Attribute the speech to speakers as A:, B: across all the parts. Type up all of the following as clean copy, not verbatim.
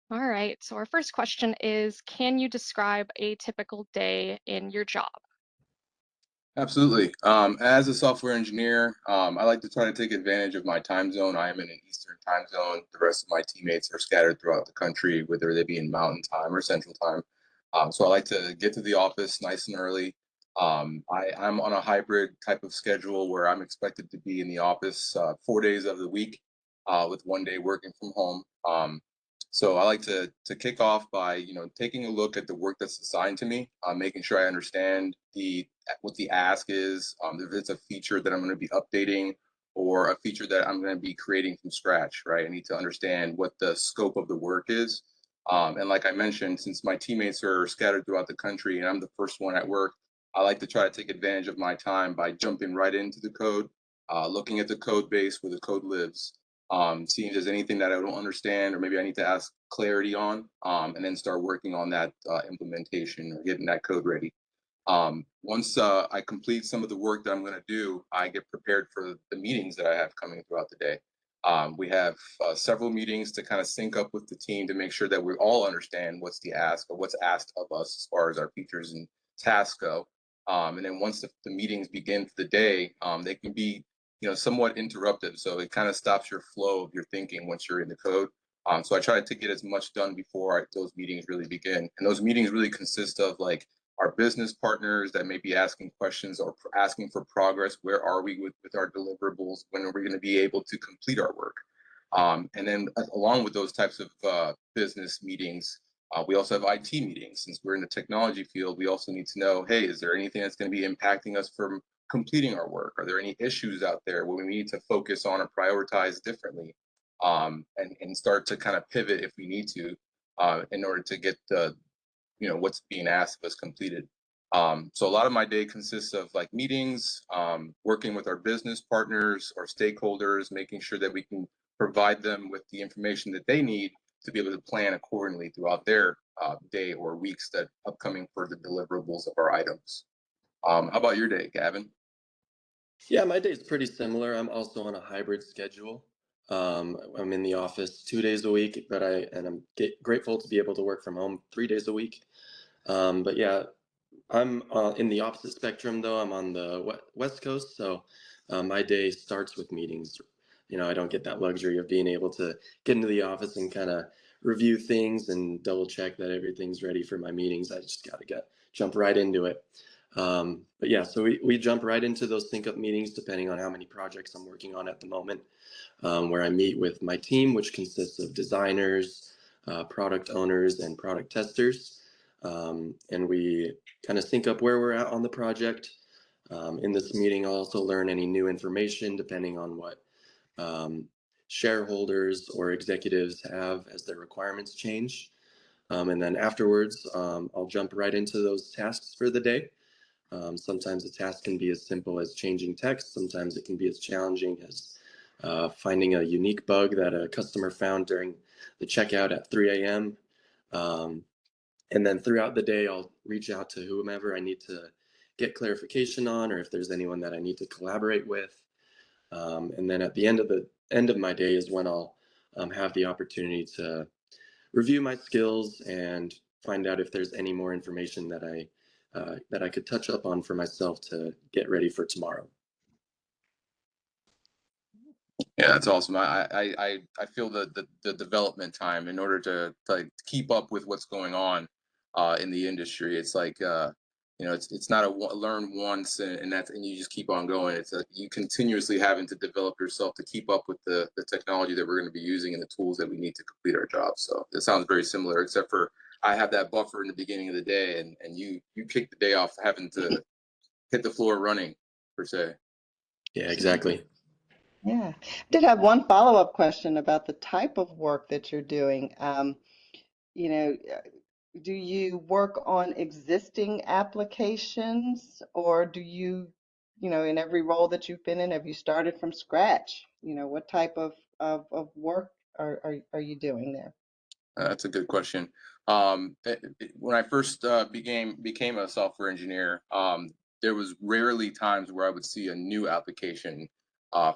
A: All right. So our first question is, can you describe a typical day in your job?
B: Absolutely. As a software engineer, I like to try to take advantage of my time zone. I am in an Eastern time zone. The rest of my teammates are scattered throughout the country, whether they be in Mountain Time or Central Time. So I like to get to the office nice and early. I'm on a hybrid type of schedule where I'm expected to be in the office 4 days of the week, with one day working from home. So I like to kick off by taking a look at the work that's assigned to me, making sure I understand the what the ask is, if it's a feature that I'm going to be updating or a feature that I'm going to be creating from scratch, right? I need to understand what the scope of the work is. And like I mentioned, since my teammates are scattered throughout the country and I'm the first one at work, I like to try to take advantage of my time by jumping right into the code, looking at the code base where the code lives, seeing if there's anything that I don't understand or maybe I need to ask clarity on, and then start working on that implementation or getting that code ready. Once I complete some of the work that I'm going to do, I get prepared for the meetings that I have coming throughout the day. We have several meetings to kind of sync up with the team to make sure that we all understand what's the ask or what's asked of us as far as our features and tasks go. And then once the meetings begin for the day, they can be somewhat interruptive. So it kind of stops your flow of your thinking once you're in the code. So I try to get as much done before those meetings really begin. And those meetings really consist of like our business partners that may be asking questions or asking for progress. Where are we with our deliverables? When are we going to be able to complete our work? And then along with those types of business meetings, we also have IT meetings. Since we're in the technology field, we also need to know, hey, is there anything that's going to be impacting us from completing our work? Are there any issues out there where we need to focus on or prioritize differently, and start to kind of pivot if we need to, in order to get the what's being asked of us completed. So a lot of my day consists of like meetings, working with our business partners or stakeholders, making sure that we can provide them with the information that they need to be able to plan accordingly throughout their day or weeks that upcoming for the deliverables of our items. How about your day, Gavin?
C: Yeah, my day is pretty similar. I'm also on a hybrid schedule. I'm in the office 2 days a week, but I'm grateful to be able to work from home 3 days a week. But yeah, I'm in the opposite spectrum though. I'm on the West Coast, so my day starts with meetings. I don't get that luxury of being able to get into the office and kind of review things and double check that everything's ready for my meetings. I just got to get jump right into it. But yeah, so we jump right into those sync up meetings depending on how many projects I'm working on at the moment, where I meet with my team, which consists of designers, product owners, and product testers. And we kind of sync up where we're at on the project. In this meeting, I'll also learn any new information depending on what um, shareholders or executives have as their requirements change. And then afterwards, I'll jump right into those tasks for the day. Sometimes a task can be as simple as changing text. Sometimes it can be as challenging as finding a unique bug that a customer found during the checkout at 3 a.m. Um, and then throughout the day, I'll reach out to whomever I need to get clarification on, or if there's anyone that I need to collaborate with. And then at the end of my day is when I'll have the opportunity to review my skills and find out if there's any more information that I could touch up on for myself to get ready for tomorrow.
B: Yeah, that's awesome. I feel the development time in order to like, keep up with what's going on in the industry. It's like it's not a learn once and you just keep on going. It's you continuously having to develop yourself to keep up with the technology that we're going to be using and the tools that we need to complete our jobs. So it sounds very similar, except for I have that buffer in the beginning of the day, and you kick the day off having to hit the floor running per se.
C: Yeah, exactly.
D: Yeah. Did have one follow-up question about the type of work that you're doing. You know, do you work on existing applications or do you, in every role that you've been in, have you started from scratch? What type of work are you doing there?
B: That's a good question. When I first became a software engineer, there was rarely times where I would see a new application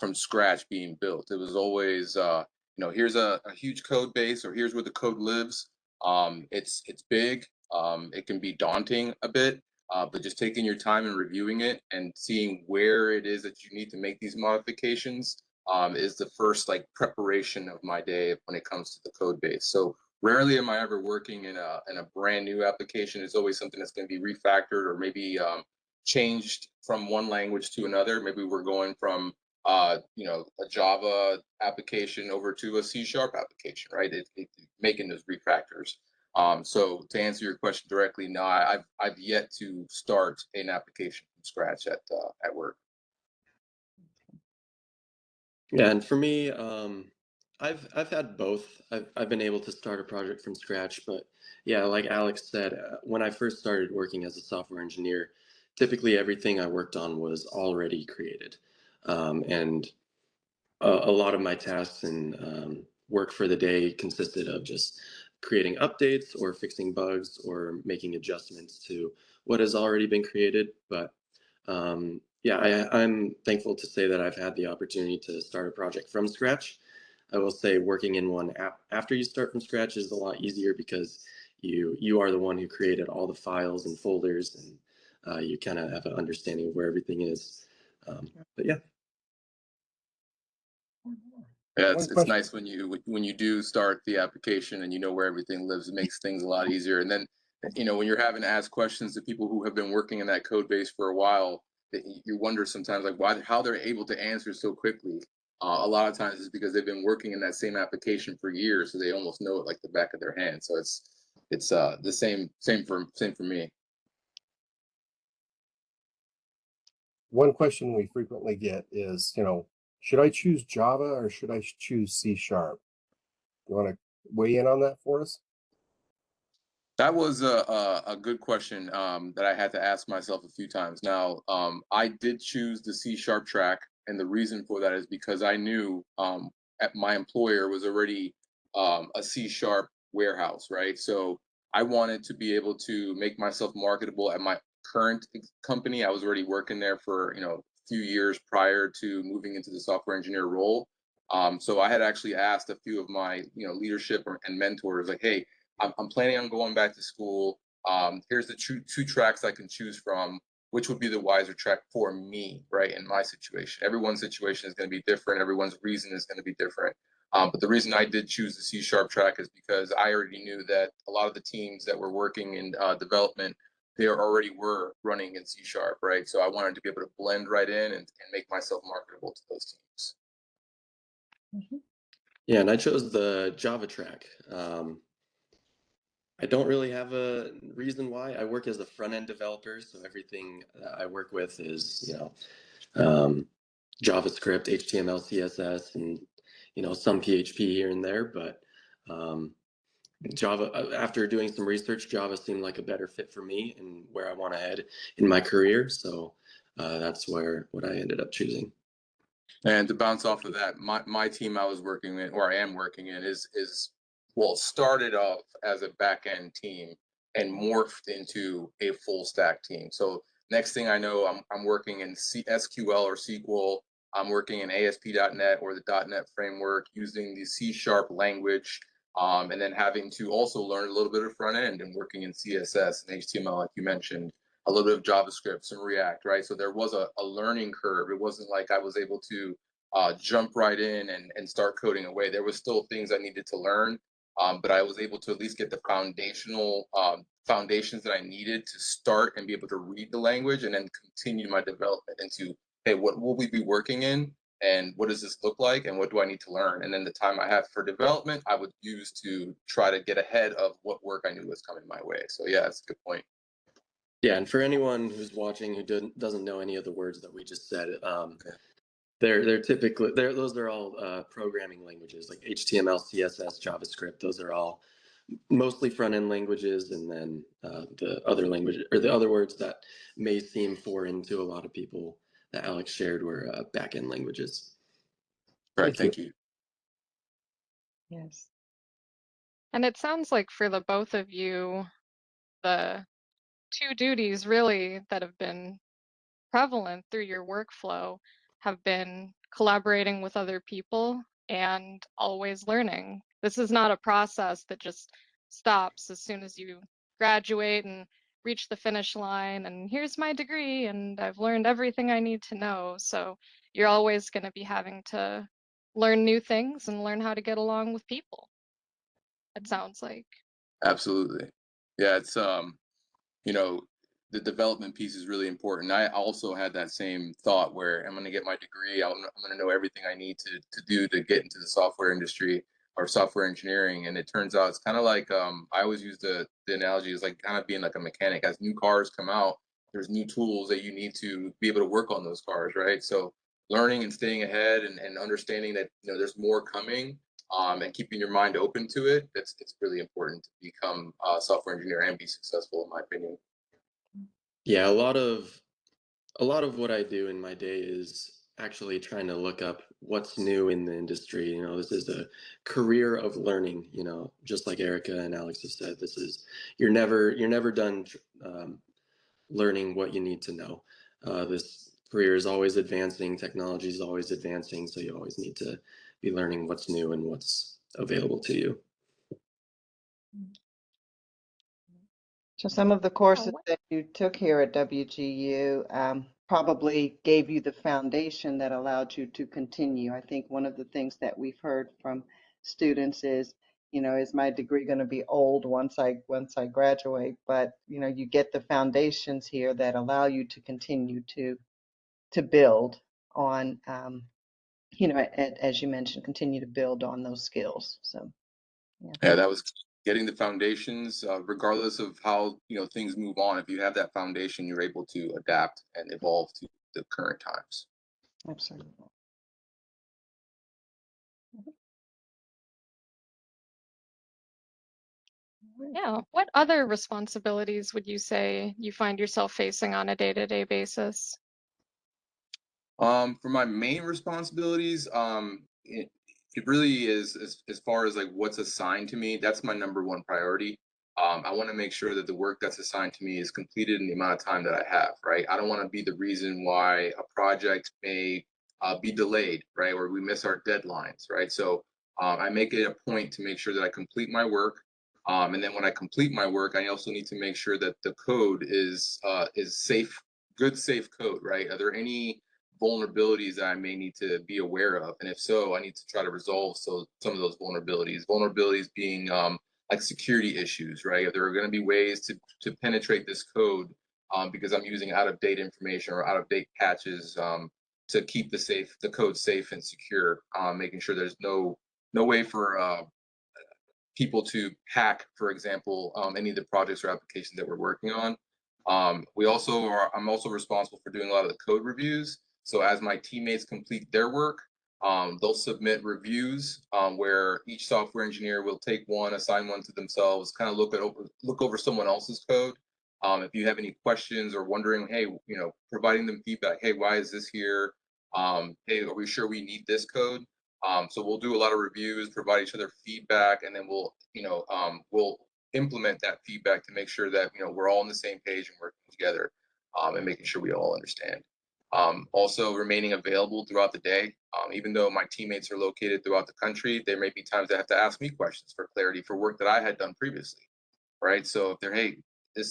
B: from scratch being built. It was always here's a huge code base, or here's where the code lives. It's big. It can be daunting a bit, but just taking your time and reviewing it and seeing where it is that you need to make these modifications is the first like preparation of my day when it comes to the code base. So rarely am I ever working in a brand new application. It's always something that's going to be refactored or maybe changed from one language to another. Maybe we're going from a Java application over to a C# application, right? Making those refactors. So to answer your question directly, no, I've yet to start an application from scratch at work.
C: Yeah, and for me, I've had both. I've been able to start a project from scratch, but yeah, like Alex said, when I first started working as a software engineer, typically everything I worked on was already created, and a lot of my tasks and work for the day consisted of just creating updates or fixing bugs or making adjustments to what has already been created. But yeah, I'm thankful to say that I've had the opportunity to start a project from scratch. I will say working in one app after you start from scratch is a lot easier because you are the one who created all the files and folders, and you kind of have an understanding of where everything is. But yeah.
B: Yeah,
E: One
B: it's
E: question.
B: nice when you do start the application and you know where everything lives. It makes things a lot easier. And then, when you're having to ask questions to people who have been working in that code base for a while, you wonder sometimes like how they're able to answer so quickly. A lot of times it's because they've been working in that same application for years, so they almost know it like the back of their hand. So it's the same for me.
E: One question we frequently get is, should I choose Java or should I choose C#? You want to weigh in on that for us?
B: That was a good question that I had to ask myself a few times. Now, I did choose the C# track, and the reason for that is because I knew at my employer was already a C# warehouse, right? So I wanted to be able to make myself marketable at my current company. I was already working there for a few years prior to moving into the software engineer role. So I had actually asked a few of my leadership and mentors, like, hey, I'm planning on going back to school. Here's the two tracks I can choose from. Which would be the wiser track for me, right? In my situation, everyone's situation is going to be different. Everyone's reason is going to be different. But the reason I did choose the C# track is because I already knew that a lot of the teams that were working in development, they already were running in C#, right? So I wanted to be able to blend right in and make myself marketable to those teams.
C: Yeah, and I chose the Java track. I don't really have a reason why. I work as a front end developer, so everything that I work with is, JavaScript, HTML, CSS, and some PHP here and there. But Java, after doing some research, Java seemed like a better fit for me and where I want to head in my career. So that's what I ended up choosing.
B: And to bounce off of that, my team I was working in, or I am working in, is well, started off as a back end team and morphed into a full stack team. So next thing I know, I'm working in SQL or SQL. I'm working in ASP.NET or the .NET framework using the C# language, and then having to also learn a little bit of front end and working in CSS and HTML, like you mentioned, a little bit of JavaScript, some React, right? So there was a learning curve. It wasn't like I was able to jump right in and start coding away. There was still things I needed to learn, but I was able to at least get the foundations that I needed to start and be able to read the language and then continue my development into, hey, what will we be working in? And what does this look like? And what do I need to learn? And then the time I have for development, I would use to try to get ahead of what work I knew was coming my way. So yeah, that's a good point.
C: Yeah, and for anyone who's watching who doesn't know any of the words that we just said, they're typically those are all programming languages like HTML, CSS, JavaScript. Those are all mostly front end languages, and then the other language or the other words that may seem foreign to a lot of people that Alex shared were back end languages.
B: Right.
E: Thank
B: Thank you.
D: Yes.
A: And it sounds like for the both of you, the two duties really that have been prevalent through your workflow have been collaborating with other people and always learning. This is not a process that just stops as soon as you graduate and reach the finish line and here's my degree and I've learned everything I need to know. So you're always going to be having to learn new things and learn how to get along with people, it sounds like.
B: Absolutely. Yeah, it's you know, the development piece is really important. I also had that same thought where I'm going to get my degree. I'm going to know everything I need to do to get into the software industry or software engineering. And it turns out it's kind of like I always use the analogy is like kind of being like a mechanic. As new cars come out, there's new tools that you need to be able to work on those cars, right? So learning and staying ahead and understanding that there's more coming, and keeping your mind open to it. It's really important to become a software engineer and be successful, in my opinion.
C: Yeah, a lot of what I do in my day is actually trying to look up what's new in the industry. This is a career of learning. Just like Erica and Alex have said, this is you're never done learning what you need to know. This career is always advancing, technology is always advancing, so you always need to be learning what's new and what's available to you.
D: So some of the
A: Oh,
D: courses that you took here at WGU probably gave you the foundation that allowed you to continue. I think one of the things that we've heard from students is, is my degree going to be old once I graduate? But you get the foundations here that allow you to continue to build on, as you mentioned, continue to build on those skills. So yeah.
B: Yeah, that was getting the foundations, regardless of how things move on. If you have that foundation, you're able to adapt and evolve to the current times.
D: Absolutely.
A: yeah. What other responsibilities would you say you find yourself facing on a day-to-day basis?
B: For my main responsibilities, it really is as far as like what's assigned to me. That's my number one priority. I want to make sure that the work that's assigned to me is completed in the amount of time that I have. Right. I don't want to be the reason why a project may be delayed, right, or we miss our deadlines, right. So I make it a point to make sure that I complete my work. And then when I complete my work, I also need to make sure that the code is safe, good, safe code. Right. Are there any vulnerabilities that I may need to be aware of? And if so, I need to try to resolve some of those vulnerabilities. Vulnerabilities being like security issues, right? There are going to be ways to penetrate this code because I'm using out of date information or out of date patches to keep the code safe and secure, making sure there's no way for people to hack, for example, any of the projects or applications that we're working on. I'm also responsible for doing a lot of the code reviews. So as my teammates complete their work, they'll submit reviews where each software engineer will take one, assign one to themselves, kind of look over someone else's code. If you have any questions or wondering, hey, providing them feedback. Hey, why is this here? Hey, are we sure we need this code? So we'll do a lot of reviews, provide each other feedback, and then we'll implement that feedback to make sure that we're all on the same page and working together, and making sure we all understand. Also remaining available throughout the day. Even though my teammates are located throughout the country, there may be times they have to ask me questions for clarity for work that I had done previously, right? So if they're, hey,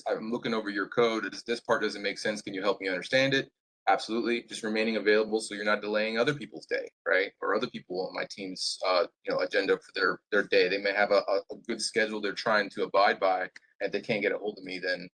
B: I'm looking over your code, this part doesn't make sense. Can you help me understand it? Absolutely. Just remaining available so you're not delaying other people's day, right? Or other people on my team's agenda for their day. They may have a good schedule they're trying to abide by, and if they can't get a hold of me, then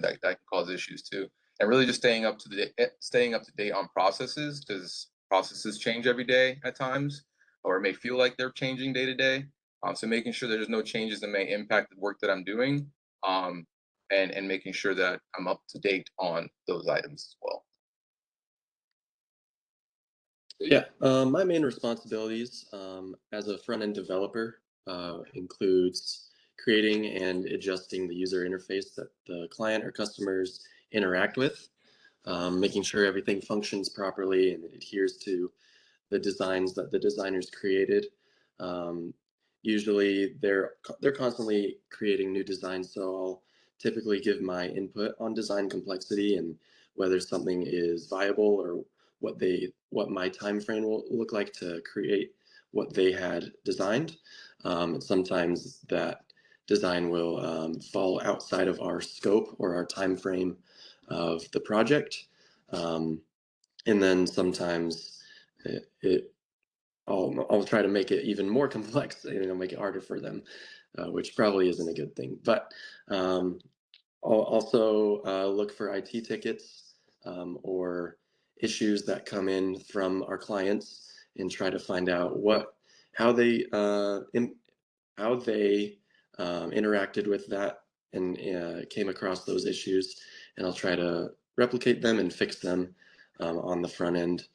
B: that can cause issues too. And really just staying up to date on processes, because processes change every day at times, or it may feel like they're changing day to day. So making sure there's no changes that may impact the work that I'm doing, and making sure that I'm up to date on those items as well.
C: Yeah, my main responsibilities as a front-end developer includes creating and adjusting the user interface that the client or customers interact with, making sure everything functions properly and adheres to the designs that the designers created. Usually they're constantly creating new designs, so I'll typically give my input on design complexity and whether something is viable or what my time frame will look like to create what they had designed. And sometimes that design will fall outside of our scope or our time frame of the project. And then sometimes I'll try to make it even more complex, make it harder for them, which probably isn't a good thing. But I'll also look for IT tickets or issues that come in from our clients and try to find out how they interacted with that and came across those issues, and I'll try to replicate them and fix them on the front end.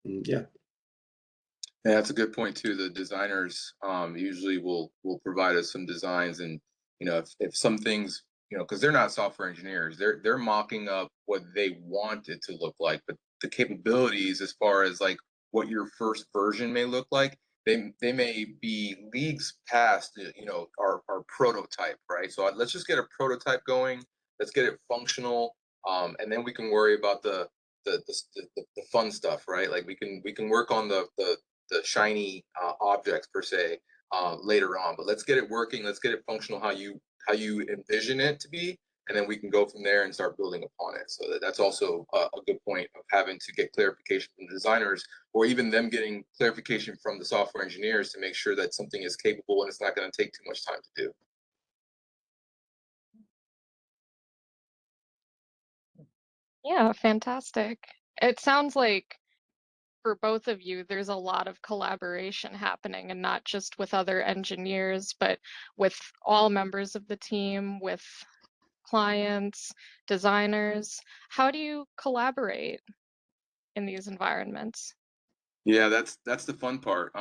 C: Yeah.
B: Yeah, that's a good point too. The designers usually will provide us some designs, and if some things, because they're not software engineers, they're mocking up what they want it to look like, but the capabilities as far as like what your first version may look like, they may be leagues past our prototype, right? So let's just get a prototype going. Let's get it functional, and then we can worry about the fun stuff, right? Like we can work on the shiny objects per se later on, but let's get it working. Let's get it functional how you envision it to be, and then we can go from there and start building upon it. So that's also a good point of having to get clarification from the designers, or even them getting clarification from the software engineers to make sure that something is capable and it's not going to take too much time to do.
A: Yeah, fantastic. It sounds like for both of you, there's a lot of collaboration happening, and not just with other engineers, but with all members of the team, with clients, designers. How do you collaborate in these environments?
B: Yeah, that's the fun part.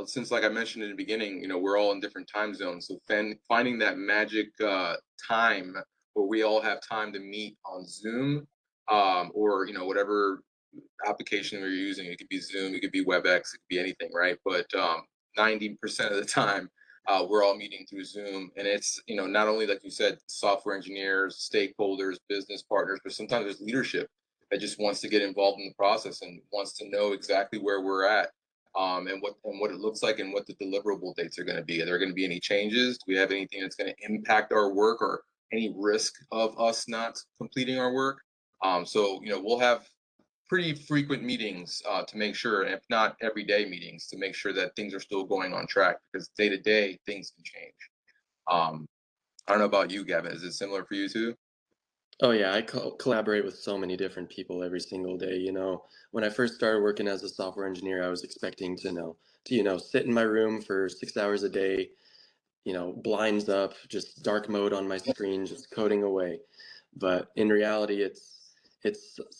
B: Since like I mentioned in the beginning, we're all in different time zones. So finding that magic time where we all have time to meet on Zoom, or whatever application we're using. It could be Zoom, it could be WebEx, it could be anything, right? But 90% of the time, we're all meeting through Zoom, and it's not only like you said, software engineers, stakeholders, business partners, but sometimes there's leadership that just wants to get involved in the process and wants to know exactly where we're at, and what it looks like and what the deliverable dates are going to be. Are there going to be any changes? Do we have anything that's going to impact our work, or any risk of us not completing our work? So we'll have pretty frequent meetings to make sure, if not everyday meetings, to make sure that things are still going on track, because day to day things can change. I don't know about you, Gavin. Is it similar for you too?
C: Oh yeah, I collaborate with so many different people every single day. When I first started working as a software engineer, I was expecting to sit in my room for 6 hours a day, blinds up, just dark mode on my screen, just coding away. But in reality, it's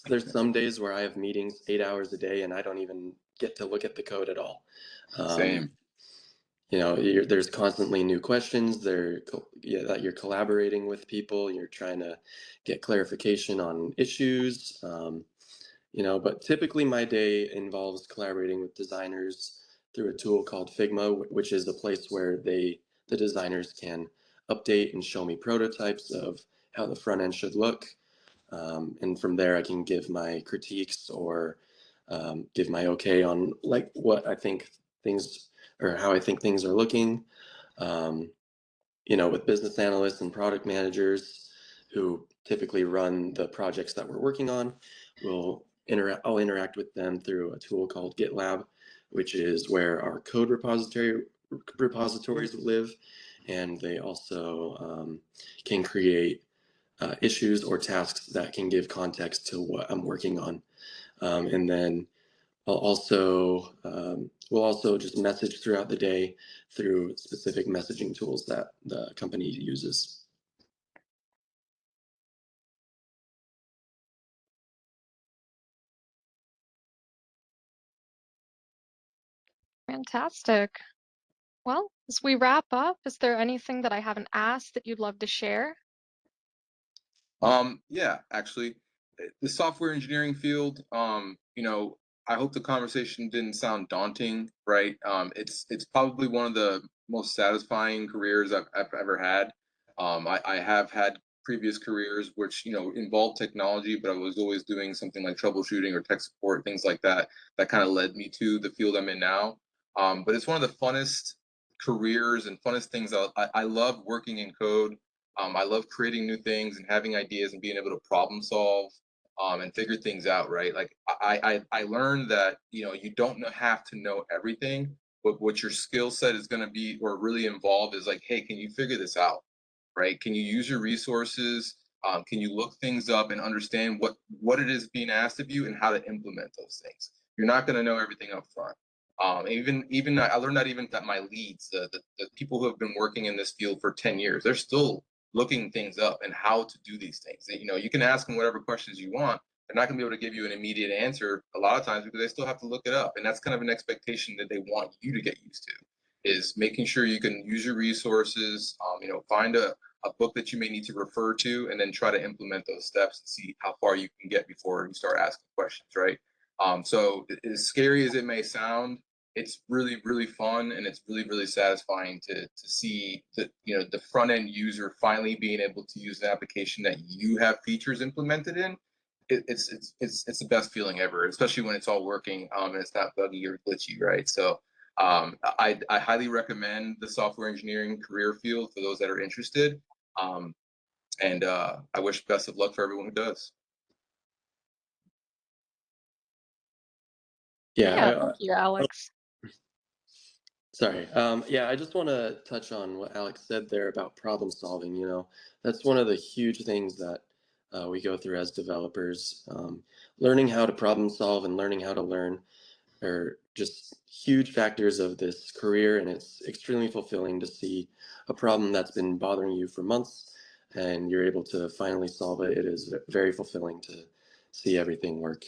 C: there's some days where I have meetings 8 hours a day and I don't even get to look at the code at all. Um,
B: Same.
C: there's constantly new questions that you're collaborating with people. You're trying to get clarification on issues. But typically my day involves collaborating with designers through a tool called Figma, which is a place where the designers can update and show me prototypes of how the front end should look. And from there, I can give my critiques or give my okay on like what I think things or how I think things are looking. Um, with business analysts and product managers who typically run the projects that we're working on, I'll interact with them through a tool called GitLab, which is where our code repositories live, and they also can create issues or tasks that can give context to what I'm working on. And then we'll also just message throughout the day through specific messaging tools that the company uses.
A: Fantastic. Well, as we wrap up, is there anything that I haven't asked that you'd love to share?
B: Yeah, actually, the software engineering field, I hope the conversation didn't sound daunting, right? It's probably one of the most satisfying careers I've ever had. I have had previous careers, which, you know, involved technology, but I was always doing something like troubleshooting or tech support, things like that, that kind of led me to the field I'm in now. But it's one of the funnest careers and funnest things. I love working in code. I love creating new things and having ideas and being able to problem solve and figure things out, right? Like I learned that, you know, you don't have to know everything, but what your skill set is going to be or really involve is like, hey, can you figure this out, right? Can you use your resources? Can you look things up and understand what it is being asked of you and how to implement those things? You're not going to know everything up front. Even I learned that even that my leads, the people who have been working in this field for 10 years, they're still looking things up and how to do these things. You know, you can ask them whatever questions you want. They're not going to be able to give you an immediate answer a lot of times because they still have to look it up. And that's kind of an expectation that they want you to get used to, is making sure you can use your resources, you know, find a book that you may need to refer to, and then try to implement those steps and see how far you can get before you start asking questions, right? So as scary as it may sound, it's really, really fun, and it's really, really satisfying to see the, you know, the front end user finally being able to use an application that you have features implemented in. It's the best feeling ever, especially when it's all working and it's not buggy or glitchy, right? So I highly recommend the software engineering career field for those that are interested. And I wish best of luck for everyone who does.
A: Yeah, thank you, Alex.
C: Sorry. Yeah, I just want to touch on what Alex said there about problem solving. You know, that's one of the huge things that we go through as developers. Learning how to problem solve and learning how to learn are just huge factors of this career, and it's extremely fulfilling to see a problem that's been bothering you for months and you're able to finally solve it. It is very fulfilling to see everything work.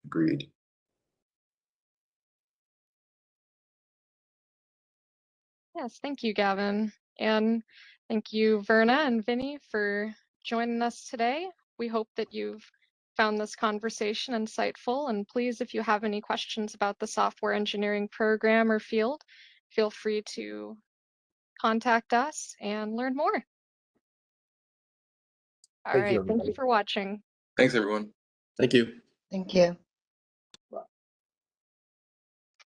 B: Agreed.
A: Yes, thank you, Gavin. And thank you, Verna and Vinny, for joining us today. We hope that you've found this conversation insightful. And please, if you have any questions about the software engineering program or field, feel free to contact us and learn more. All
E: Thank you,
A: right, thank you
E: everybody.
A: for watching.
B: Thanks, everyone.
C: Thank you.
D: Thank you.